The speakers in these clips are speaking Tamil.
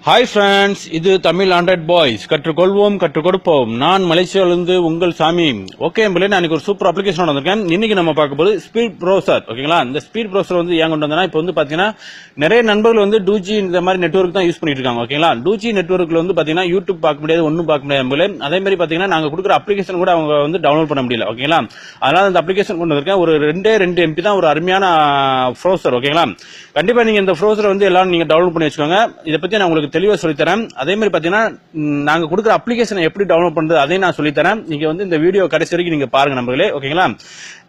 ஹாய் ஃப்ரெண்ட்ஸ், இது தமிழ் ஆண்ட்ராய்ட் பாய்ஸ். கற்றுக்கொள்வோம், கற்றுக் கொடுப்போம். நான் மலேசியாவிலிருந்து உங்கள் சாமி. ஓகே என்பது நான் ஒரு சூப்பர் அப்ளிகேஷன் வந்திருக்கேன். இன்னைக்கு நம்ம பார்க்க போது ஸ்பீட் ப்ரௌசர். ஓகேங்களா, இந்த ஸ்பீட் ப்ரௌசர் வந்து ஏன் கொண்டு வந்தா இப்போ வந்து பாத்தீங்கன்னா நிறைய நண்பர்கள் வந்து 2G இந்த மாதிரி நெட்வொர்க் தான் யூஸ் பண்ணிட்டு இருக்காங்க. ஓகேங்களா, 2G நெட்வொர்க்ல வந்து பாத்தீங்கன்னா யூடியூப் பார்க்க முடியாது, ஒன்னும் பார்க்க முடியாது. அதே மாதிரி பாத்தீங்கன்னா நாங்க கொடுக்குற அப்ளிகேஷன் கூட அவங்க வந்து டவுன்லோட் பண்ண முடியல. ஓகேங்களா, அதனால இந்த அப்ளிகேஷன் கொண்டு வந்திருக்கேன். ஒரு 2 MB தான், ஒரு அருமையான ப்ரௌசர். ஓகேங்களா, கண்டிப்பா நீங்க இந்த ப்ரௌசர் வந்து எல்லாரும் நீங்க டவுன்லோட் பண்ணி வச்சுக்கோங்க. இதை பத்தி நான் உங்களுக்கு தெளிவா சொல்லித்தரேன். அதே மாதிரி பாத்தீங்கன்னா நாங்க கொடுக்குற அப்ளிகேஷனை எப்படி டவுன்லோட் பண்றது அதையும் நான் சொல்லித்தரேன். நீங்க வந்து இந்த வீடியோ கடைசி வரைக்கும் நீங்க பாருங்க நண்பர்களே. ஓகேங்களா,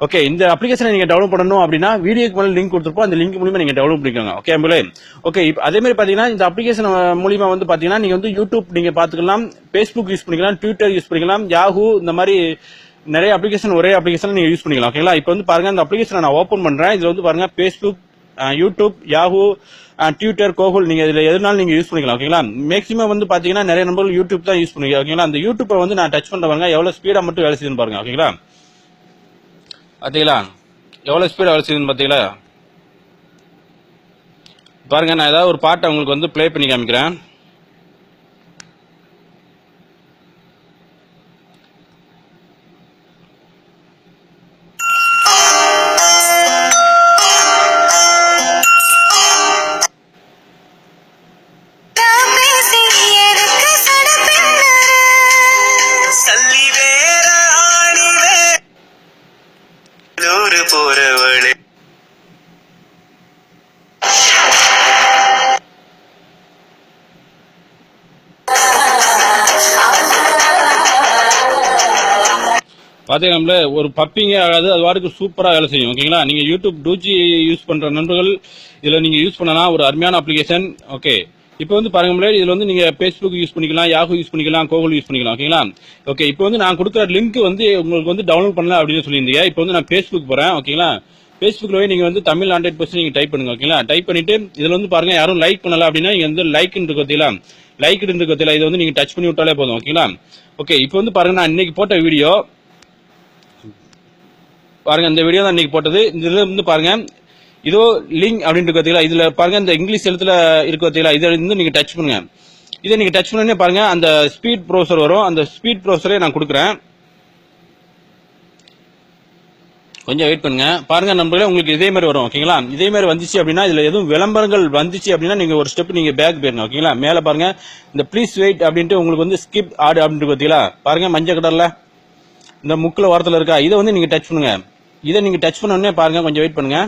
ஓகே, இந்த அப்ளிகேஷனை நீங்க டவுன்லோட் பண்ணணும் அப்படின்னா வீடியோக்கு மேல லிங்க் கொடுத்துருப்போம், அந்த லிங்க் மூலமா நீங்க டவுன்லோட் பண்ணிக்கோங்க. ஓகே நண்பர்களே. ஓகே, அதே மாதிரி பாத்தீங்கன்னா இந்த அப்ளிகேஷன் மூலமா வந்து பாத்தீங்கன்னா நீங்க வந்து யூடியூப் நீங்க பாத்துக்கலாம், பேஸ்புக் யூஸ் பண்ணிக்கலாம், ட்விட்டர் யூஸ் பண்ணிக்கலாம், யாஹூ, இந்த மாதிரி நிறைய அப்ளிகேஷன் ஒரே அப்ளிகேஷன் நீங்க யூஸ் பண்ணிக்கலாம். ஓகேங்களா, இப்போ வந்து பாருங்க இந்த அப்ளிகேஷனை நான் ஓபன் பண்றேன். இதுல வந்து பாருங்க Facebook, YouTube, Yahoo, Twitter, Gokul, நீங்க இதுல எதுனாலும் நீங்க யூஸ் பண்ணிக்கலாம். ஓகேங்களா, மேக்ஸிமம் வந்து பாத்தீங்கன்னா நிறைய நம்பர்கள் யூடியூப் தான் யூஸ் பண்ணுவீங்க. ஓகேங்களா, அந்த யூடியூப்பை வந்து நான் டச் பண்ற பாருங்க எவ்வளவு ஸ்பீடா மட்டும் வேலை செய்யுதுன்னு பாருங்க. ஓகேங்களா, பாத்தீங்களா எவ்வளவு ஸ்பீடா வேலை செய்யுதுன்னு பாத்தீங்களா. பாருங்க, நான் ஏதாவது ஒரு பாட்டை உங்களுக்கு வந்து பிளே பண்ணி காமிக்கிறேன். பாத்தீங்கன்னா ஒரு பப்பிங்கே ஆகாது, அது வாட்டுக்கு சூப்பரா வேலை செய்யும். ஓகேங்களா, நீங்க யூடியூப் 2G யூஸ் பண்ற நண்பர்கள் இதுல நீங்க யூஸ் பண்ணலாம், ஒரு அருமையான அப்ளிகேஷன். ஓகே, இப்போ வந்து பாருங்க, இதுல வந்து நீங்க பேஸ்புக் யூஸ் பண்ணிக்கலாம், யாஹூ யூஸ் பண்ணிக்கலாம், கோகுல் யூஸ் பண்ணிக்கலாம். ஓகேங்களா, ஓகே, இப்போ வந்து நான் கொடுக்குற லிங்க் வந்து உங்களுக்கு வந்து டவுன்லோட் பண்ணலாம் அப்படின்னு சொல்லியிருந்தீங்க. இப்போ வந்து நான் பேஸ்புக் போறேன். ஓகேங்களா, பேஸ்புக்ல நீங்க வந்து தமிழ் ஆண்ட்ராய்ட் பர்சன் நீங்க டைப் பண்ணுங்க. ஓகேங்களா, டைப் பண்ணிட்டு இதுல வந்து பாருங்க யாரும் லைக் பண்ணல அப்படின்னா நீங்க வந்து லைக் இருக்கீங்களா, லைக் இருக்கீங்களா, இதை வந்து நீங்க டச் பண்ணி விட்டாலே போதும். ஓகேங்களா, ஓகே, இப்போ வந்து பாருங்க நான் இன்னைக்கு போட்ட வீடியோ பாருங்க, இந்த வீடியோ தான் இன்னைக்கு போட்டது. இதுல வந்து பாருங்க இதோ லிங்க் அப்படின்னு பாத்தீங்களா, இதுல பாருங்க இந்த இங்கிலீஷ் எழுத்துல இருக்கு பாத்தீங்களா, இதை வந்து நீங்க டச் பண்ணுங்க. இதை நீங்க டச் பண்ணே பாருங்க அந்த ஸ்பீட் ப்ரௌசர் வரும். அந்த ஸ்பீட் ப்ரௌசரே நான் கொடுக்குறேன், கொஞ்சம் வெயிட் பண்ணுங்க. பாருங்க நண்பர்களே, உங்களுக்கு இதே மாதிரி வரும். ஓகேங்களா, இதே மாதிரி வந்துச்சு அப்படின்னா இதுல எதுவும் விளம்பரங்கள் வந்துச்சு அப்படின்னா நீங்க ஒரு ஸ்டெப் நீங்க பேக் போயிருங்க. ஓகேங்களா, மேல பாருங்க இந்த ப்ளீஸ் வெயிட் அப்படின்ட்டு உங்களுக்கு வந்து ஸ்கிப் ஆட் அப்படின்ட்டு பாத்தீங்களா, பாருங்க மஞ்சள் கடல்ல இந்த முக்கில் வாரத்தில் இருக்கா, இதை வந்து நீங்க டச் பண்ணுங்க. இதை நீங்க டச் பண்ண உடனே பாருங்க, கொஞ்சம் வெயிட் பண்ணுங்க.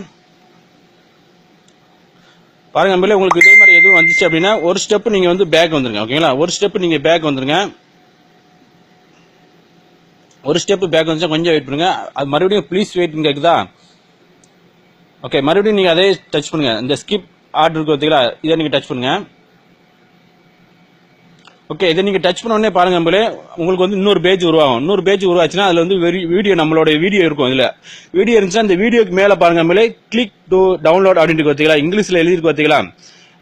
பாருங்க நண்பர்களே, உங்களுக்கு இதே மாதிரி எதுவும் வந்துச்சு அப்படின்னா ஒரு ஸ்டெப் நீங்க வந்து பேக் வந்துருங்க. ஓகேங்களா, ஒரு ஸ்டெப் நீங்க பேக் வந்துருங்க. ஒரு ஸ்டெப் பேக் வந்துச்சா கொஞ்சம் வெயிட் பண்ணுங்க. அது மறுபடியும் ப்ளீஸ் வெயிட் கேக்குதா. ஓகே, மறுபடியும் நீங்க அதே டச் பண்ணுங்க. இந்த ஸ்கிப் ஆர்டர் இருக்கு பார்த்தீங்களா, இதை நீங்க டச் பண்ணுங்க. ஓகே, இதை நீங்க டச் பண்ண உடனே பாருங்க நம்பளே உங்களுக்கு வந்து இன்னொரு பேஜ் உருவாகும். இன்னொரு பேஜ் உருவாச்சுன்னா அதுல வந்து வீடியோ, நம்மளோட வீடியோ இருக்கும். இதுல வீடியோ இருந்துச்சுன்னா இந்த வீடியோக்கு மேல பாருங்க நம்பளே கிளிக் டு டவுன்லோட் அப்படின்னு பாத்தீங்களா, இங்கிலீஷ்ல எழுதி பாத்தீங்களா,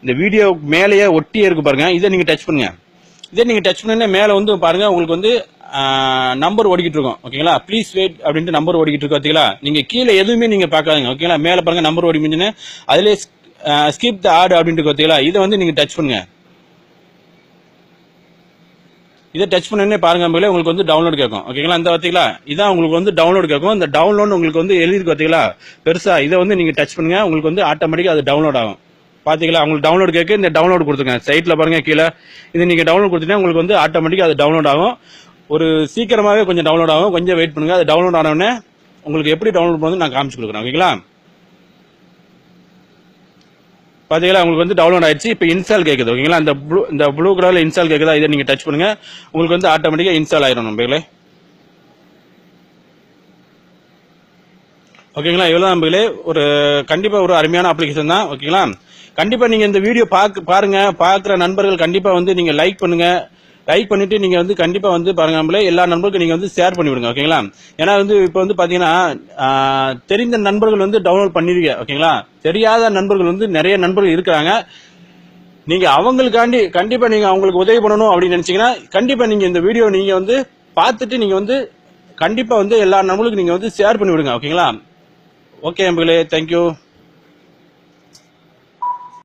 இந்த வீடியோ மேலேயே ஒட்டியே இருக்கு பாருங்க. இதை நீங்க டச் பண்ணுங்க. இதை நீங்க டச் பண்ண மேல வந்து பாருங்க உங்களுக்கு வந்து நம்பர் ஓடிக்கிட்டு இருக்கும். ஓகேங்களா, ப்ளீஸ் வெயிட் அப்படின்ட்டு நம்பர் ஓடிக்கிட்டு இருக்கு பாத்தீங்களா. நீங்க கீழே எதுவுமே நீங்க பாக்காதீங்க. ஓகேங்களா, மேல பாருங்க நம்பர் ஓடி முடிஞ்சுன்னு அதுல ஸ்கிப் த ஆட் அப்படின்ட்டு பாத்தீங்களா, இதை வந்து நீங்க டச் பண்ணுங்க. இதை டச் பண்ணே பாருங்க உங்களுக்கு வந்து டவுன்லோட் கேட்கும். ஓகேங்களா, இந்த பாத்தீங்களா, இதான் உங்களுக்கு வந்து டவுன்லோட் கேட்கும். இந்த டவுன்லோட் உங்களுக்கு வந்து எழுதிருக்கு பாத்தீங்களா பெருசா, இதை வந்து நீங்க டச் பண்ணுங்க, உங்களுக்கு வந்து ஆட்டோமேட்டிக்கா அது டவுன்லோட் ஆகும். பாத்தீங்களா, உங்களுக்கு டவுன்லோட் கேட்க இந்த டவுன்லோட் கொடுத்துருங்க சைட்ல பாருங்க கீழே. இது நீங்க டவுன்லோட் கொடுத்தீங்கன்னா உங்களுக்கு வந்து ஆட்டோமேட்டிக்கா அது டவுன்லோட் ஆகும். ஒரு சீக்கிரமாவே கொஞ்சம் டவுன்லோட் ஆகும், கொஞ்சம் வெயிட் பண்ணுங்க. அது டவுன்லோட் ஆன உடனே உங்களுக்கு எப்படி டவுன்லோட் பண்ணணும் நான் காமிச்சு கொடுக்குறேன். ஓகேங்களா, பாத்தீங்களா உங்களுக்கு வந்து டவுன்லோட் ஆயிடுச்சு. இப்போ இன்ஸ்டால் கேக்குது. ஓகேங்களா, இந்த ப்ளூ கலர்ல இன்ஸ்டால் கேக்குதா, இதை நீங்க டச் பண்ணுங்க, உங்களுக்கு வந்து ஆட்டோமேட்டிக்கா இன்ஸ்டால் ஆயிடும் நம்பர்களே. ஓகேங்களா, இவ்வளவு நம்பர்களே, ஒரு கண்டிப்பா ஒரு அருமையான அப்ளிகேஷன் தான். ஓகேங்களா, கண்டிப்பா நீங்க இந்த வீடியோ பாருங்க, பாக்குற நண்பர்கள் கண்டிப்பா வந்து நீங்க லைக் பண்ணுங்க. லைக் பண்ணிட்டு நீங்க வந்து கண்டிப்பா வந்து பாருங்க நம்மளே எல்லா நண்பர்களுக்கும் நீங்க வந்து ஷேர் பண்ணி விடுங்க. ஓகேங்களா, ஏன்னா வந்து இப்ப வந்து பாத்தீங்கன்னா தெரிந்த நண்பர்கள் வந்து டவுன்லோட் பண்ணிருக்கீங்க. ஓகேங்களா, தெரியாத நண்பர்கள் வந்து நிறைய நண்பர்கள் இருக்காங்க. நீங்க அவங்களுக்காண்டி கண்டிப்பா நீங்க அவங்களுக்கு உதவி பண்ணணும் அப்படின்னு நினைச்சீங்கன்னா கண்டிப்பா நீங்க இந்த வீடியோ நீங்க வந்து பார்த்துட்டு நீங்க வந்து கண்டிப்பா வந்து எல்லா நண்பர்களுக்கும் நீங்க வந்து ஷேர் பண்ணி விடுங்க. ஓகேங்களா, ஓகே நண்பர்களே, தேங்க்யூ.